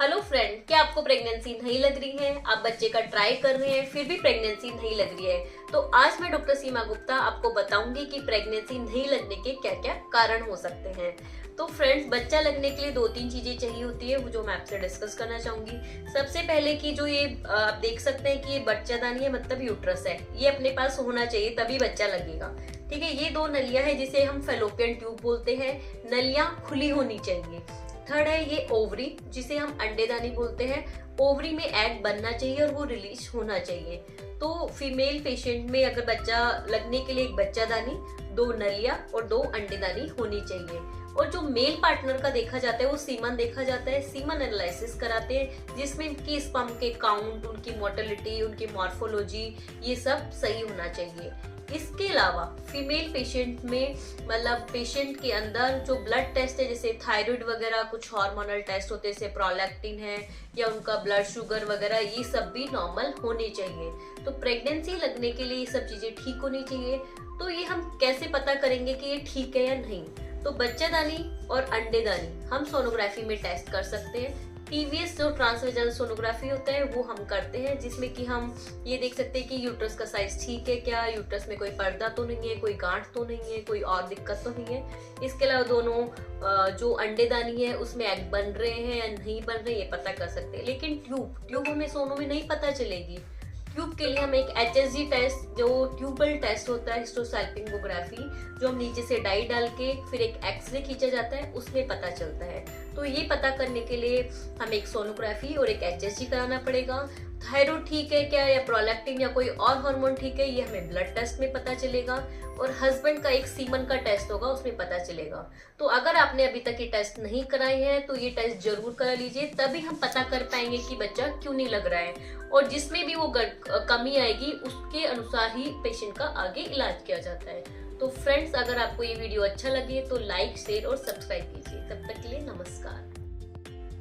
Hello friend, क्या आपको pregnancy नहीं लग रही है? आप बच्चे का ट्राई कर रहे हैं फिर भी प्रेगनेंसी नहीं लग रही है? तो आज मैं डॉक्टर सीमा गुप्ता आपको बताऊंगी कि प्रेगनेंसी नहीं लगने के क्या क्या कारण हो सकते हैं। तो फ्रेंड्स, बच्चा लगने के लिए 2-3 चीजें चाहिए होती है, वो जो मैं आपसे डिस्कस करना चाहूंगी। सबसे पहले कि जो ये आप देख सकते हैं कि ये बच्चादानी है, मतलब यूट्रस है, ये अपने पास होना चाहिए तभी बच्चा लगेगा। ठीक है, ये 2 नलियां हैं जिसे हम फेलोपियन ट्यूब बोलते हैं। नलियां खुली होनी चाहिए। थर्ड है ये ओवरी, जिसे हम अंडेदानी बोलते हैं। ओवरी में एग बनना चाहिए और वो रिलीज होना चाहिए। तो फीमेल पेशेंट में अगर बच्चा लगने के लिए एक बच्चादानी, 2 नलियां और 2 अंडेदानी होनी चाहिए। और जो मेल पार्टनर का देखा जाता है वो सीमन देखा जाता है। सीमन एनालिसिस कराते हैं जिसमें उनकी स्पर्म के काउंट, उनकी मोर्टेलिटी, उनकी मॉर्फोलॉजी, ये सब सही होना चाहिए। इसके अलावा फीमेल पेशेंट में, मतलब पेशेंट के अंदर जो ब्लड टेस्ट है, जैसे थायराइड वगैरह, कुछ हार्मोनल टेस्ट होते हैं जैसे प्रोलैक्टिन है या उनका ब्लड शुगर वगैरह, ये सब भी नॉर्मल होने चाहिए। तो प्रेगनेंसी लगने के लिए ये सब चीजें ठीक होनी चाहिए। तो ये हम कैसे पता करेंगे कि ये ठीक है या नहीं? तो बच्चादानी और अंडेदानी हम सोनोग्राफी में टेस्ट कर सकते हैं। टीवीएस जो ट्रांसवेजनल सोनोग्राफी होता है वो हम करते हैं, जिसमें कि हम ये देख सकते हैं कि यूट्रस का साइज ठीक है क्या, यूट्रस में कोई पर्दा तो नहीं है, कोई गांठ तो नहीं है, कोई और दिक्कत तो नहीं है। इसके अलावा दोनों जो अंडेदानी है उसमें एग बन रहे हैं या नहीं बन रहे, ये पता कर सकते हैं। लेकिन ट्यूब हमें सोनो में नहीं पता चलेगी। ट्यूब के लिए हम एक HSG टेस्ट, जो ट्यूबल टेस्ट होता है, हिस्टोसैल्पिंगोग्राफी, जो हम नीचे से डाई डाल के फिर एक एक्सरे खींचा जाता है, उसमें पता चलता है। तो ये पता करने के लिए हमें एक सोनोग्राफी और एक HSG कराना पड़ेगा। थायराइड ठीक है क्या या प्रोलैक्टिन या कोई और हार्मोन ठीक है, ये हमें ब्लड टेस्ट में पता चलेगा। और हस्बैंड का एक सीमन का टेस्ट होगा, उसमें पता चलेगा। तो अगर आपने अभी तक ये टेस्ट नहीं कराए हैं तो ये टेस्ट जरूर करा लीजिए, तभी हम पता कर पाएंगे कि बच्चा क्यों नहीं लग रहा है। और जिसमें भी वो कमी आएगी उसके अनुसार ही पेशेंट का आगे इलाज किया जाता है। तो फ्रेंड्स, अगर आपको ये वीडियो अच्छा लगे तो लाइक, शेयर और सब्सक्राइब कीजिए। तब तक के लिए नमस्कार।